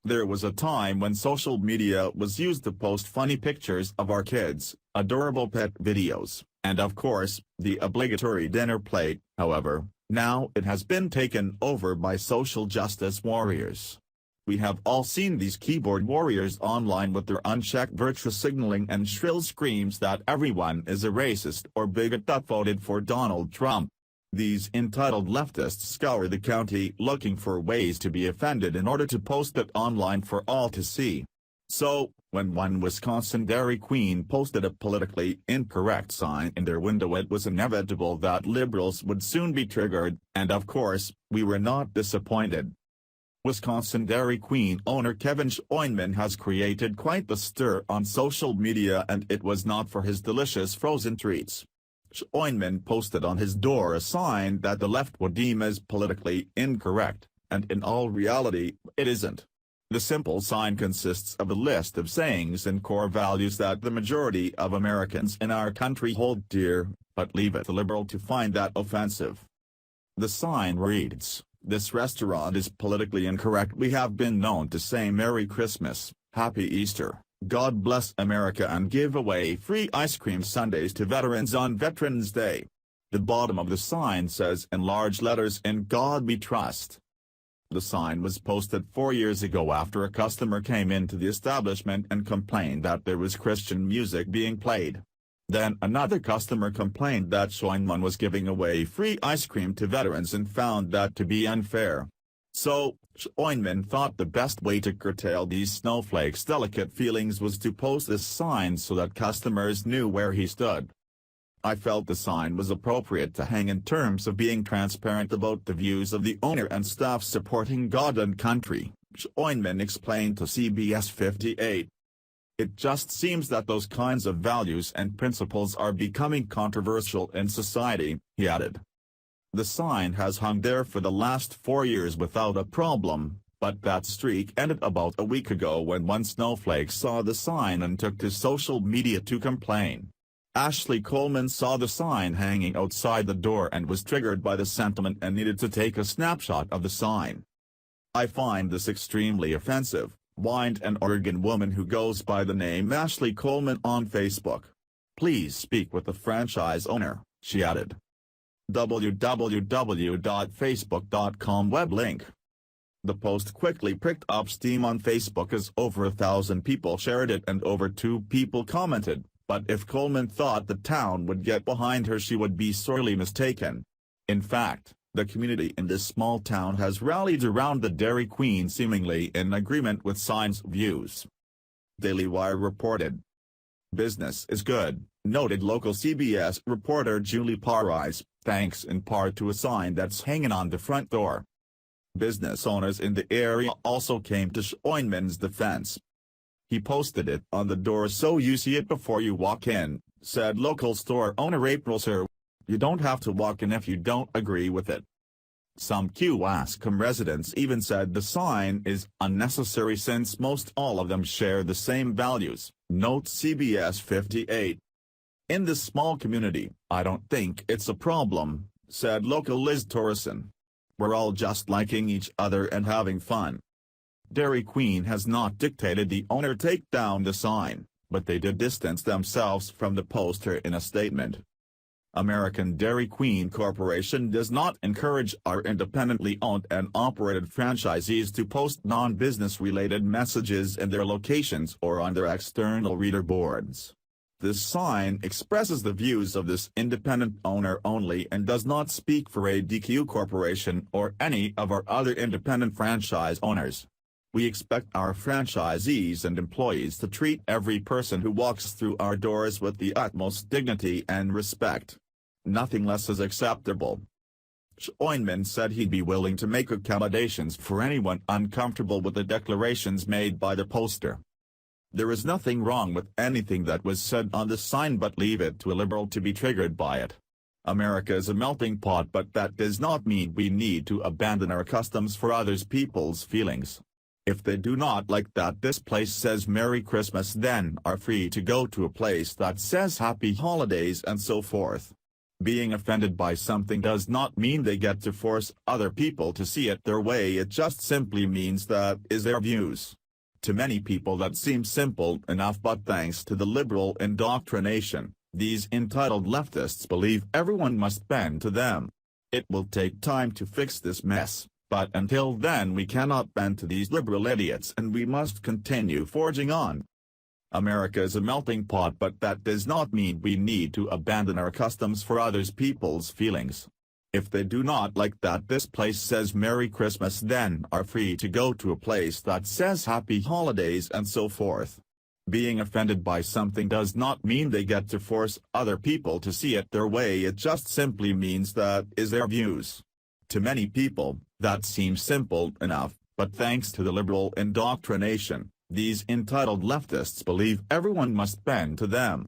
There was a time when social media was used to post funny pictures of our kids, adorable pet videos, and of course, the obligatory dinner plate. However, now it has been taken over by social justice warriors. We have all seen these keyboard warriors online with their unchecked virtue signaling and shrill screams that everyone is a racist or bigot that voted for Donald Trump. These entitled leftists scour the county looking for ways to be offended in order to post it online for all to see. So, when one Wisconsin Dairy Queen posted a politically incorrect sign in their window, it was inevitable that liberals would soon be triggered, and of course, we were not disappointed. Wisconsin Dairy Queen owner Kevin Schoenman has created quite the stir on social media, and it was not for his delicious frozen treats. Schoenman posted on his door a sign that the left would deem as politically incorrect, and in all reality, it isn't. The simple sign consists of a list of sayings and core values that the majority of Americans in our country hold dear, but leave it to liberal to find that offensive. The sign reads, "This restaurant is politically incorrect. We have been known to say Merry Christmas, Happy Easter, God bless America, and give away free ice cream sundaes to veterans on Veterans Day." The bottom of the sign says in large letters, "In God We Trust." The sign was posted 4 years ago after a customer came into the establishment and complained that there was Christian music being played. Then another customer complained that Schoenman was giving away free ice cream to veterans and found that to be unfair. So, Schoenman thought the best way to curtail these snowflakes' delicate feelings was to post this sign so that customers knew where he stood. I felt the sign was appropriate to hang in terms of being transparent about the views of the owner and staff supporting God and country, Schoenman explained to CBS 58. It just seems that those kinds of values and principles are becoming controversial in society, he added. The sign has hung there for the last 4 years without a problem, but that streak ended about a week ago when one snowflake saw the sign and took to social media to complain. Ashley Coleman saw the sign hanging outside the door and was triggered by the sentiment and needed to take a snapshot of the sign. "I find this extremely offensive," whined an Oregon woman who goes by the name Ashley Coleman on Facebook. "Please speak with the franchise owner," she added. www.facebook.com web link. The post quickly picked up steam on Facebook as over 1,000 people shared it and over 2 people commented, but if Coleman thought the town would get behind her, she would be sorely mistaken. In fact, the community in this small town has rallied around the Dairy Queen seemingly in agreement with sign's views. Daily Wire reported. "Business is good," noted local CBS reporter Julie Parise, thanks in part to a sign that's hanging on the front door. Business owners in the area also came to Schoenman's defense. "He posted it on the door so you see it before you walk in," said local store owner April Sir. "You don't have to walk in if you don't agree with it." Some Kewaskum residents even said the sign is unnecessary since most all of them share the same values, notes CBS 58. "In this small community, I don't think it's a problem," said local Liz Torreson. "We're all just liking each other and having fun." Dairy Queen has not dictated the owner take down the sign, but they did distance themselves from the poster in a statement. American Dairy Queen Corporation does not encourage our independently owned and operated franchisees to post non-business related messages in their locations or on their external reader boards. This sign expresses the views of this independent owner only and does not speak for ADQ Corporation or any of our other independent franchise owners. We expect our franchisees and employees to treat every person who walks through our doors with the utmost dignity and respect. Nothing less is acceptable. Schoenman said he'd be willing to make accommodations for anyone uncomfortable with the declarations made by the poster. "There is nothing wrong with anything that was said on the sign, but leave it to a liberal to be triggered by it. America is a melting pot, but that does not mean we need to abandon our customs for others people's feelings. If they do not like that this place says Merry Christmas, then are free to go to a place that says Happy Holidays and so forth. Being offended by something does not mean they get to force other people to see it their way. It just simply means that is their views. To many people that seems simple enough, but thanks to the liberal indoctrination, these entitled leftists believe everyone must bend to them. It will take time to fix this mess, but until then we cannot bend to these liberal idiots and we must continue forging on. America is a melting pot, but that does not mean we need to abandon our customs for others people's feelings. If they do not like that this place says Merry Christmas, then are free to go to a place that says Happy Holidays and so forth. Being offended by something does not mean they get to force other people to see it their way. It just simply means that is their views. To many people, that seems simple enough, but thanks to the liberal indoctrination, these entitled leftists believe everyone must bend to them.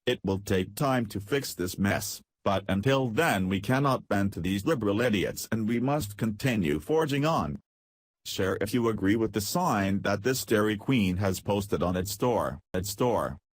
It will take time to fix this mess, but until then we cannot bend to these liberal idiots and we must continue forging on. Share if you agree with the sign that this Dairy Queen has posted on its store.